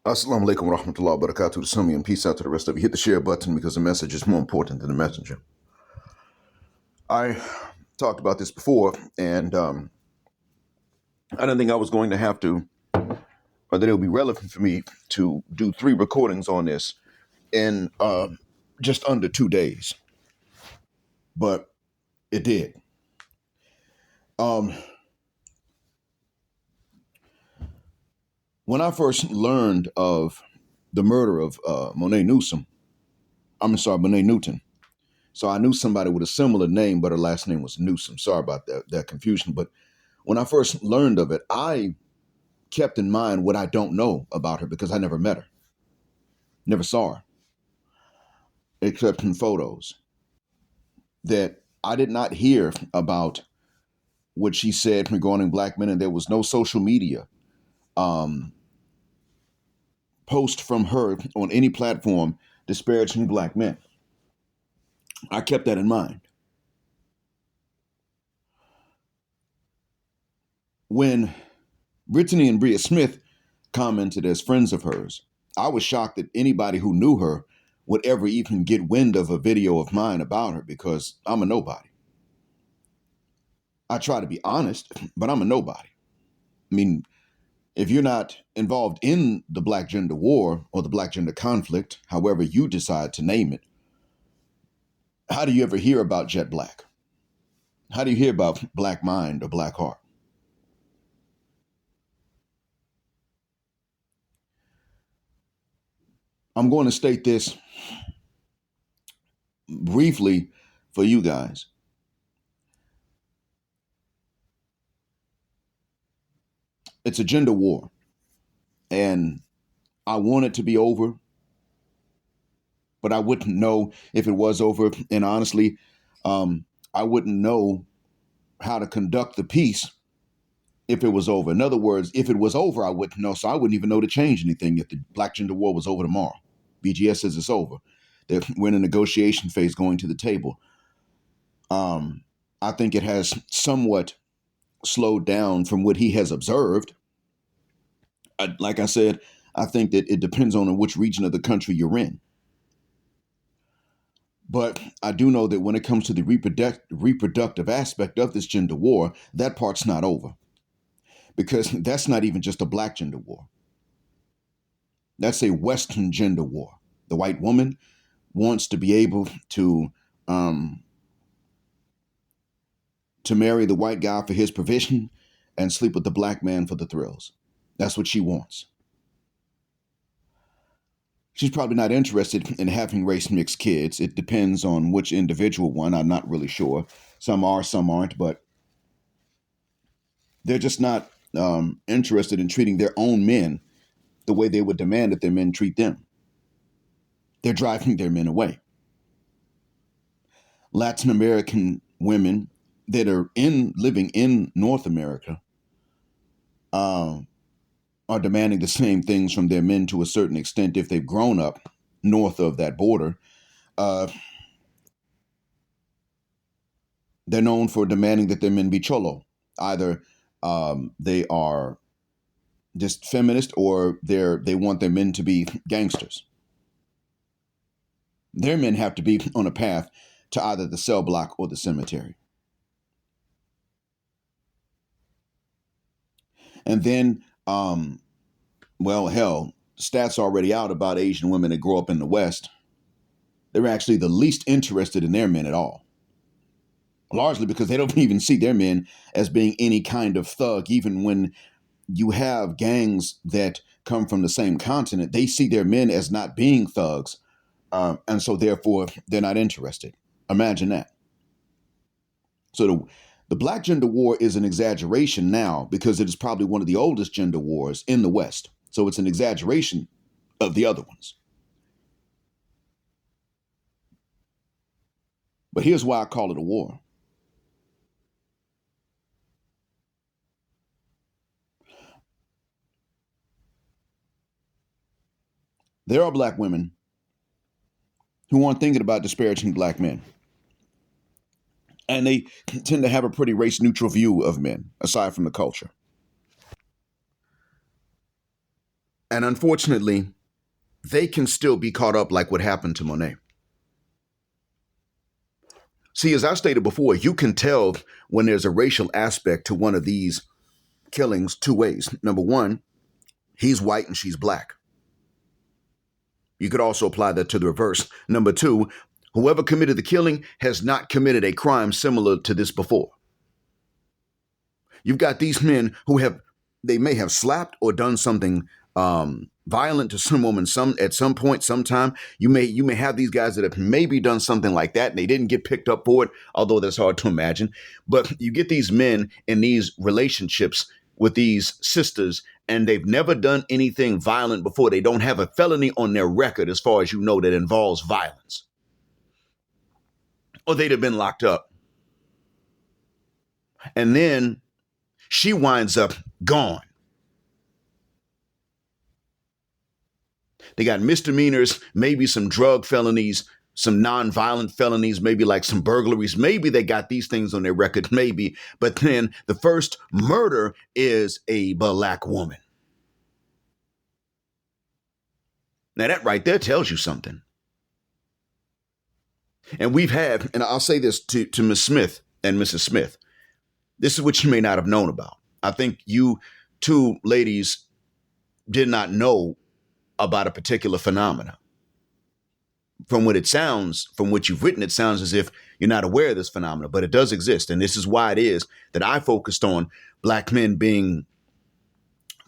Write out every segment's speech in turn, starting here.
Assalamu alaikum wa rahmatullahi wa barakatuh to some of you, and peace out to the rest of you. Hit the share button because the message is more important than the messenger. I talked about this before, and I didn't think I was going to have to, or that it would be relevant for me to do 3 recordings on this in just under 2 days. But it did. When I first learned of the murder of Monet Newton. So I knew somebody with a similar name, but her last name was Newsom. Sorry about that confusion. But when I first learned of it, I kept in mind what I don't know about her because I never met her, never saw her, except in photos. That I did not hear about what she said regarding black men, and there was no social media post from her on any platform disparaging black men. I kept that in mind. When Brittany and Bria Smith commented as friends of hers, I was shocked that anybody who knew her would ever even get wind of a video of mine about her because I'm a nobody. I try to be honest, but I'm a nobody. I mean, if you're not involved in the black gender war or the black gender conflict, however you decide to name it, how do you ever hear about Jet Black? How do you hear about Black Mind or Black Heart? I'm going to state this briefly for you guys. It's a gender war, and I want it to be over, but I wouldn't know if it was over. And honestly, I wouldn't know how to conduct the peace if it was over. In other words, if it was over, I wouldn't know. So I wouldn't even know to change anything if the black gender war was over tomorrow. BGS says it's over. We're in a negotiation phase going to the table. I think it has somewhat slowed down from what he has observed. Like I said, I think that it depends on which region of the country you're in. But I do know that when it comes to the reproductive aspect of this gender war, that part's not over. Because that's not even just a black gender war. That's a Western gender war. The white woman wants to be able to marry the white guy for his provision and sleep with the black man for the thrills. That's what she wants. She's probably not interested in having race mixed kids. It depends on which individual one. I'm not really sure. Some are, some aren't, but they're just not interested in treating their own men the way they would demand that their men treat them. They're driving their men away. Latin American women that are living in North America are demanding the same things from their men to a certain extent if they've grown up north of that border. They're known for demanding that their men be cholo. Either they are just feminist or they want their men to be gangsters. Their men have to be on a path to either the cell block or the cemetery. And then, well, hell, stats already out about Asian women that grow up in the West. They're actually the least interested in their men at all. Largely because they don't even see their men as being any kind of thug. Even when you have gangs that come from the same continent, they see their men as not being thugs. And so therefore, they're not interested. Imagine that. So the black gender war is an exaggeration now because it is probably one of the oldest gender wars in the West. So it's an exaggeration of the other ones. But here's why I call it a war. There are black women who aren't thinking about disparaging black men. And they tend to have a pretty race neutral view of men, aside from the culture. And unfortunately, they can still be caught up like what happened to Monet. See, as I stated before, you can tell when there's a racial aspect to one of these killings two ways. Number one, he's white and she's black. You could also apply that to the reverse. Number two, whoever committed the killing has not committed a crime similar to this before. You've got these men who they may have slapped or done something violent to some woman at some point, sometime. You may have these guys that have maybe done something like that and they didn't get picked up for it, although that's hard to imagine. But you get these men in these relationships with these sisters and they've never done anything violent before. They don't have a felony on their record as far as you know that involves violence. Or they'd have been locked up. And then she winds up gone. They got misdemeanors, maybe some drug felonies, some non-violent felonies, maybe like some burglaries. Maybe they got these things on their record, maybe. But then the first murder is a black woman. Now that right there tells you something. And we've had, and I'll say this to Miss Smith and Mrs. Smith, this is what you may not have known about. I think you two ladies did not know about a particular phenomena. From what it sounds, from what you've written, it sounds as if you're not aware of this phenomena, but it does exist. And this is why it is that I focused on black men being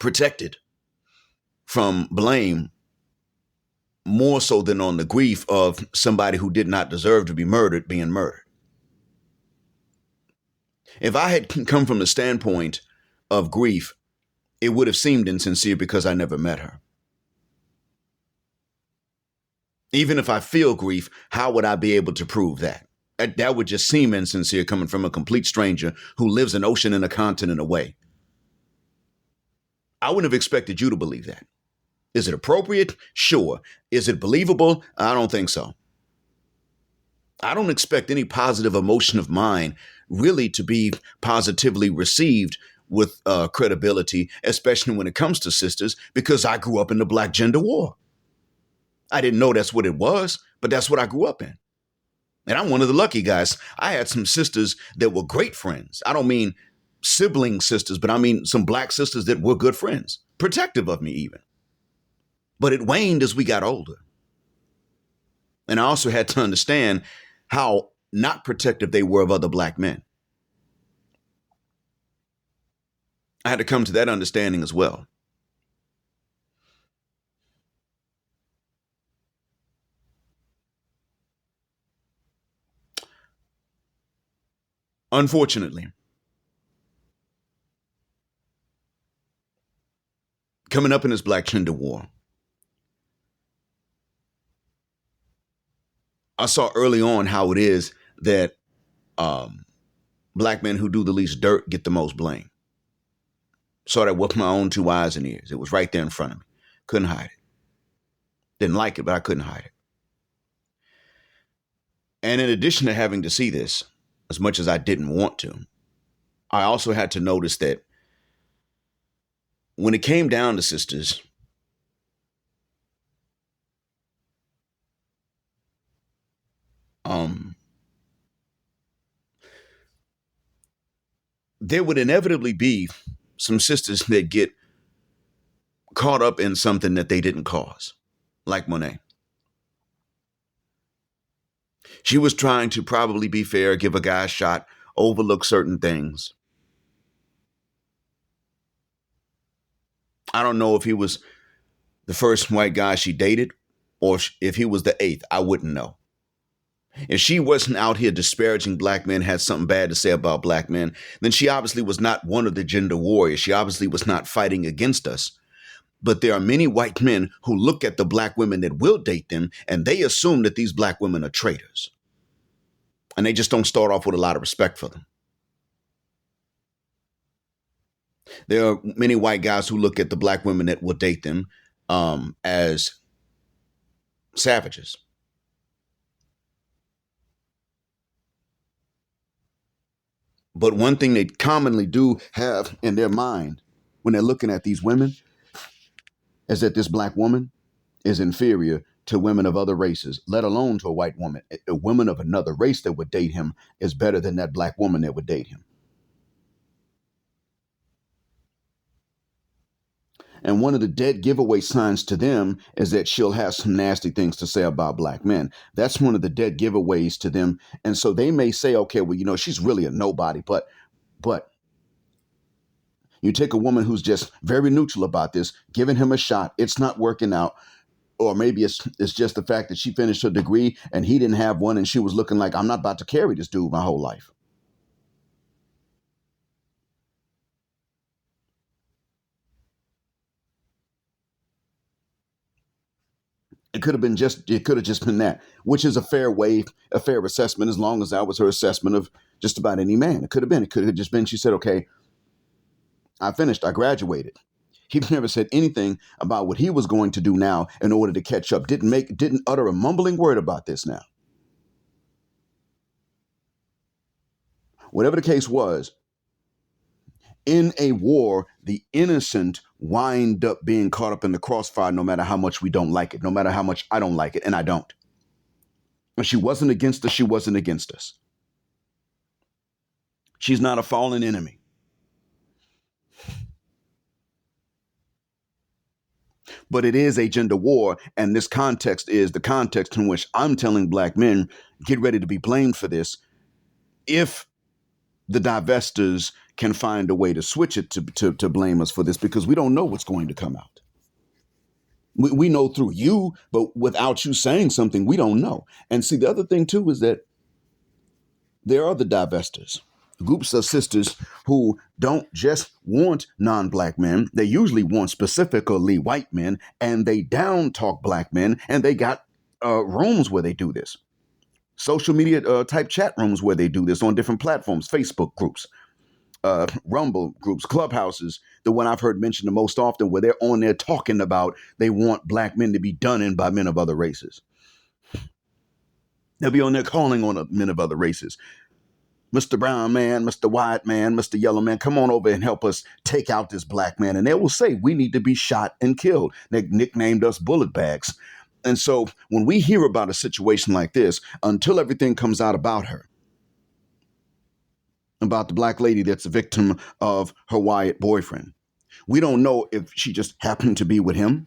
protected from blame more so than on the grief of somebody who did not deserve to be murdered being murdered. If I had come from the standpoint of grief, it would have seemed insincere because I never met her. Even if I feel grief, how would I be able to prove that? That would just seem insincere coming from a complete stranger who lives an ocean and a continent away. I wouldn't have expected you to believe that. Is it appropriate? Sure. Is it believable? I don't think so. I don't expect any positive emotion of mine really to be positively received with credibility, especially when it comes to sisters, because I grew up in the Black gender war. I didn't know that's what it was, but that's what I grew up in. And I'm one of the lucky guys. I had some sisters that were great friends. I don't mean sibling sisters, but I mean some black sisters that were good friends, protective of me even. But it waned as we got older. And I also had to understand how not protective they were of other black men. I had to come to that understanding as well. Unfortunately, coming up in this Black gender war, I saw early on how it is that black men who do the least dirt get the most blame. Saw that with my own two eyes and ears. It was right there in front of me. Couldn't hide it. Didn't like it, but I couldn't hide it. And in addition to having to see this, as much as I didn't want to, I also had to notice that when it came down to sisters, there would inevitably be some sisters that get caught up in something that they didn't cause, like Monet. She was trying to probably be fair, give a guy a shot, overlook certain things. I don't know if he was the first white guy she dated or if he was the eighth. I wouldn't know. If she wasn't out here disparaging black men, had something bad to say about black men, then she obviously was not one of the gender warriors. She obviously was not fighting against us. But there are many white men who look at the black women that will date them and they assume that these black women are traitors. And they just don't start off with a lot of respect for them. There are many white guys who look at the black women that will date them as savages. But one thing they commonly do have in their mind when they're looking at these women is that this black woman is inferior to women of other races, let alone to a white woman. A woman of another race that would date him is better than that black woman that would date him. And one of the dead giveaway signs to them is that she'll have some nasty things to say about black men. That's one of the dead giveaways to them. And so they may say, okay, well, she's really a nobody, but you take a woman who's just very neutral about this, giving him a shot, it's not working out. Or maybe it's just the fact that she finished her degree and he didn't have one, and she was looking like, I'm not about to carry this dude my whole life. It could have just been that, which is a fair assessment, as long as that was her assessment of just about any man. It could have just been, she said, okay, I finished, I graduated. He never said anything about what he was going to do now in order to catch up. Didn't utter a mumbling word about this now. Whatever the case was, in a war, the innocent wind up being caught up in the crossfire, no matter how much we don't like it, no matter how much I don't like it, and I don't. If she wasn't against us, she wasn't against us. She's not a fallen enemy. But it is a gender war, and this context is the context in which I'm telling black men, get ready to be blamed for this if the divestors can find a way to switch it to blame us for this, because we don't know what's going to come out. We know through you, but without you saying something, we don't know. And see, the other thing, too, is that there are the divestors, groups of sisters who don't just want non-black men. They usually want specifically white men, and they down talk black men, and they got rooms where they do this. Social media type chat rooms where they do this on different platforms, Facebook groups, Rumble groups, Clubhouses, the one I've heard mentioned the most often, where they're on there talking about they want black men to be done in by men of other races. They'll be on there calling on men of other races. Mr. Brown man, Mr. White man, Mr. Yellow man, come on over and help us take out this black man. And they will say, we need to be shot and killed. They nicknamed us bullet bags. And so when we hear about a situation like this, until everything comes out about her, about the black lady that's a victim of her white boyfriend, we don't know if she just happened to be with him.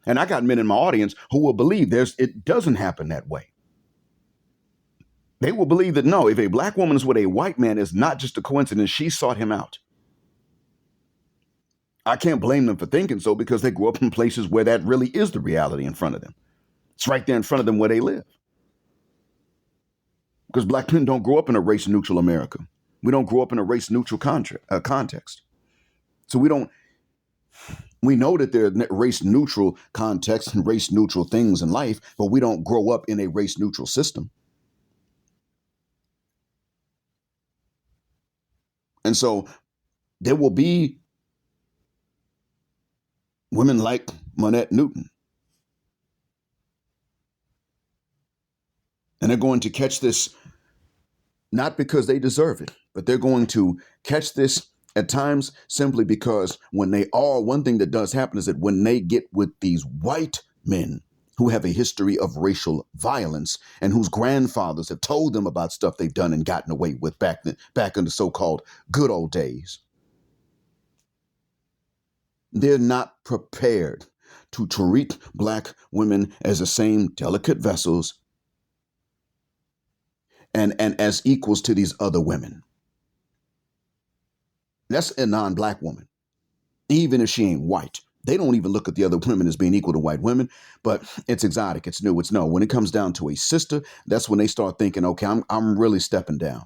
And I got men in my audience who will believe it doesn't happen that way. They will believe that, no, if a black woman is with a white man, it's not just a coincidence. She sought him out. I can't blame them for thinking so, because they grew up in places where that really is the reality in front of them. It's right there in front of them where they live. Because black men don't grow up in a race-neutral America. We don't grow up in a race-neutral context. So we know that there are race-neutral contexts and race-neutral things in life, but we don't grow up in a race-neutral system. And so there will be women like Monette Newton. And they're going to catch this, not because they deserve it, but they're going to catch this at times simply because one thing that does happen is that when they get with these white men who have a history of racial violence and whose grandfathers have told them about stuff they've done and gotten away with back in the so-called good old days, they're not prepared to treat black women as the same delicate vessels and as equals to these other women. That's a non-black woman, even if she ain't white. They don't even look at the other women as being equal to white women, but it's exotic. It's new. It's no. When it comes down to a sister, that's when they start thinking, okay, I'm really stepping down.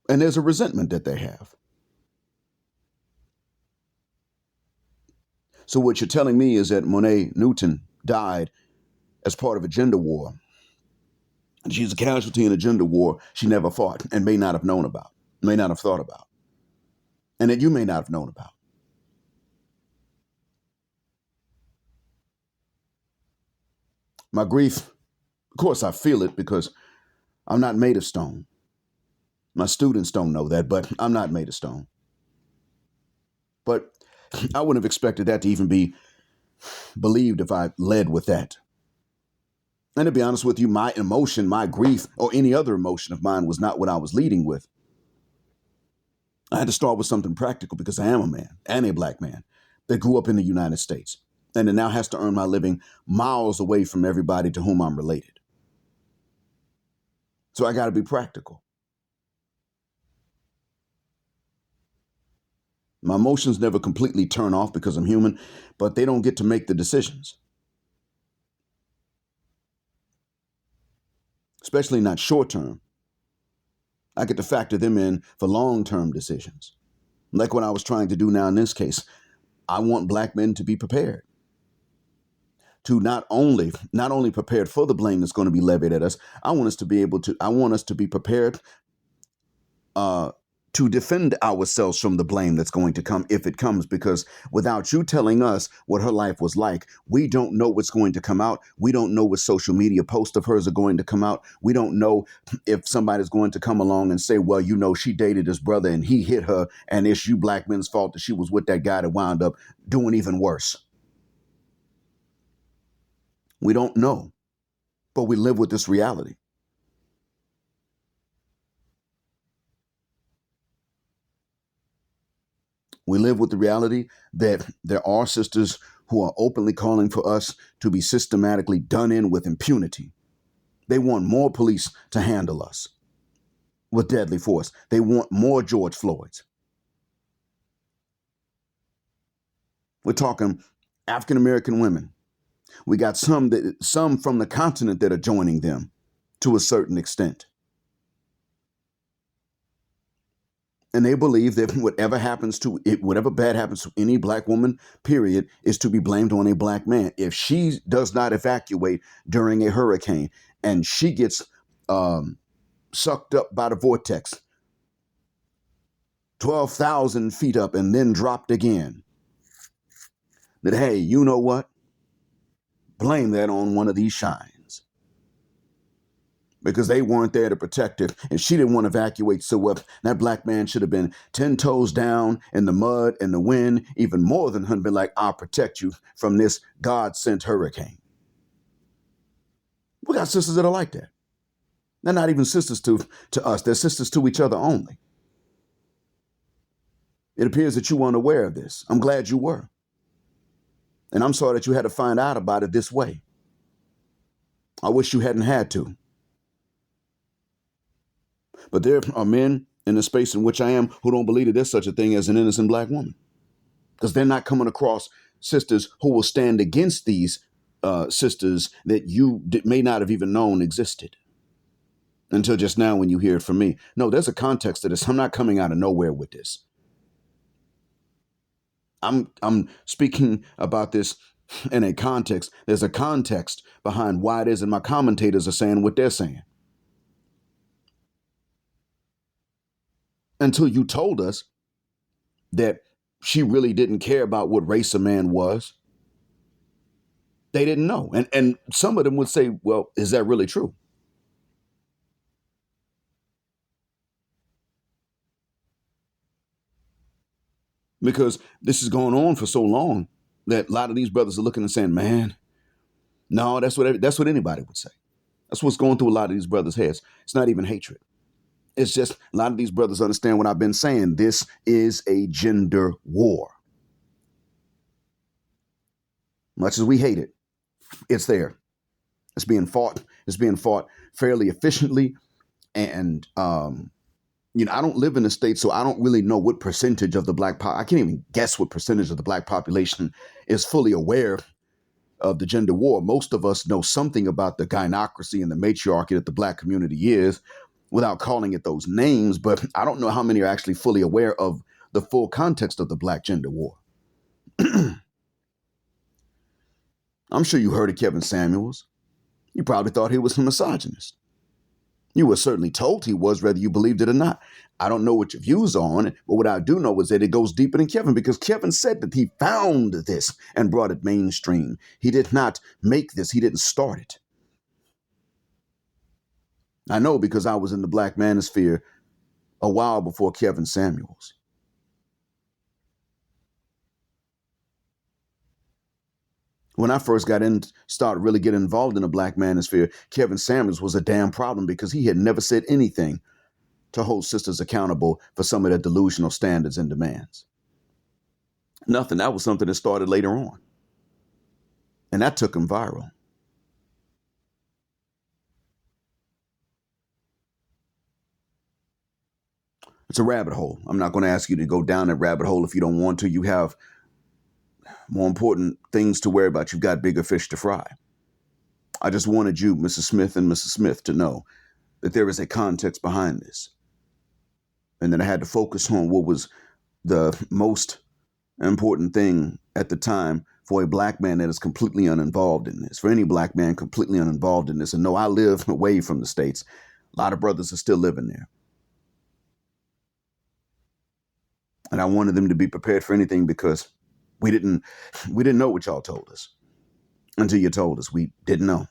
And there's a resentment that they have. So what you're telling me is that Monette Newton died as part of a gender war. She's a casualty in a gender war she never fought and may not have known about, may not have thought about, and that you may not have known about. My grief, of course, I feel it because I'm not made of stone. My students don't know that, but I'm not made of stone. But I wouldn't have expected that to even be believed if I led with that. And to be honest with you, my emotion, my grief, or any other emotion of mine was not what I was leading with. I had to start with something practical because I am a man and a black man that grew up in the United States and that now has to earn my living miles away from everybody to whom I'm related. So I got to be practical. My emotions never completely turn off because I'm human, but they don't get to make the decisions. Especially not short term. I get to factor them in for long-term decisions. Like what I was trying to do now in this case. I want black men to be prepared. To not only prepared for the blame that's going to be levied at us, I want us to be prepared to defend ourselves from the blame that's going to come if it comes, because without you telling us what her life was like, we don't know what's going to come out. We don't know what social media posts of hers are going to come out. We don't know if somebody's going to come along and say, well, she dated his brother and he hit her, and it's you black men's fault that she was with that guy that wound up doing even worse. We don't know, but we live with this reality. We live with the reality that there are sisters who are openly calling for us to be systematically done in with impunity. They want more police to handle us with deadly force. They want more George Floyds. We're talking African American women. We got some from the continent that are joining them to a certain extent. And they believe that whatever bad happens to any black woman, period, is to be blamed on a black man. If she does not evacuate during a hurricane and she gets sucked up by the vortex 12,000 feet up and then dropped again, that, hey, you know what? Blame that on one of these shines. Because they weren't there to protect her, and she didn't want to evacuate. So that black man should have been 10 toes down in the mud and the wind, even more than her, been like, I'll protect you from this God-sent hurricane. We got sisters that are like that. They're not even sisters to us. They're sisters to each other only. It appears that you weren't aware of this. I'm glad you were. And I'm sorry that you had to find out about it this way. I wish you hadn't had to. But there are men in the space in which I am who don't believe that there's such a thing as an innocent black woman, because they're not coming across sisters who will stand against these sisters that you may not have even known existed until just now when you hear it from me. No, there's a context to this. I'm not coming out of nowhere with this. I'm speaking about this in a context. There's a context behind why it is, and my commentators are saying what they're saying. Until you told us that she really didn't care about what race a man was, they didn't know. And some of them would say, well, is that really true? Because this is going on for so long that a lot of these brothers are looking and saying, man, no, that's what anybody would say. That's what's going through a lot of these brothers' heads. It's not even hatred. It's just a lot of these brothers understand what I've been saying. This is a gender war. Much as we hate it, it's there. It's being fought. It's being fought fairly efficiently. And, I don't live in the States, so I don't really know what percentage of the I can't even guess what percentage of the black population is fully aware of the gender war. Most of us know something about the gynocracy and the matriarchy that the black community is, without calling it those names, but I don't know how many are actually fully aware of the full context of the black gender war. I'm sure you heard of Kevin Samuels. You probably thought he was a misogynist. You were certainly told he was, whether you believed it or not. I don't know what your views are on it, but what I do know is that it goes deeper than Kevin, because Kevin said that he found this and brought it mainstream. He did not make this. He didn't start it. I know because I was in the black manosphere a while before Kevin Samuels. When I first started really getting involved in the black manosphere, Kevin Samuels was a damn problem because he had never said anything to hold sisters accountable for some of their delusional standards and demands. Nothing. That was something that started later on. And that took him viral. It's a rabbit hole. I'm not going to ask you to go down that rabbit hole if you don't want to. You have more important things to worry about. You've got bigger fish to fry. I just wanted you, Mrs. Smith and Mrs. Smith, to know that there is a context behind this. And then I had to focus on what was the most important thing at the time for a black man that is completely uninvolved in this, for any black man completely uninvolved in this. And no, I live away from the States. A lot of brothers are still living there. And I wanted them to be prepared for anything because we didn't know what y'all told us until you told us. We didn't know.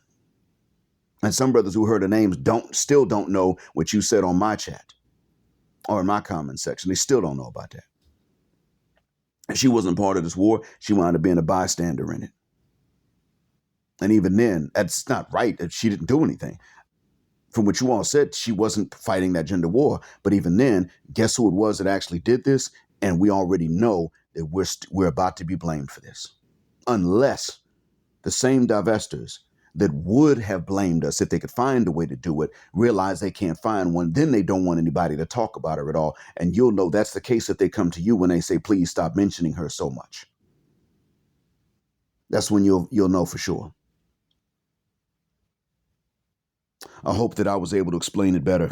And some brothers who heard the names still don't know what you said on my chat or in my comment section. They still don't know about that. And she wasn't part of this war. She wound up being a bystander in it. And even then, that's not right. She didn't do anything. From what you all said, she wasn't fighting that gender war. But even then, guess who it was that actually did this? And we already know that we're about to be blamed for this. Unless the same divestors that would have blamed us if they could find a way to do it realize they can't find one, then they don't want anybody to talk about her at all. And you'll know that's the case if they come to you when they say, please stop mentioning her so much. That's when you'll know for sure. I hope that I was able to explain it better.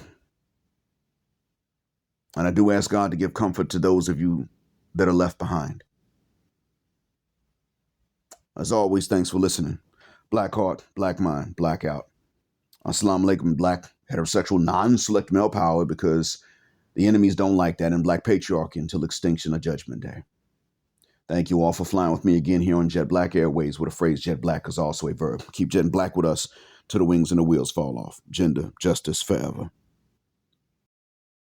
And I do ask God to give comfort to those of you that are left behind. As always, thanks for listening. Black heart, black mind, blackout. Assalamu alaikum, black heterosexual non-select male power, because the enemies don't like that, and black patriarchy until extinction of Judgment Day. Thank you all for flying with me again here on Jet Black Airways, where the phrase jet black is also a verb. Keep jetting black with us till the wings and the wheels fall off. Gender, justice, forever.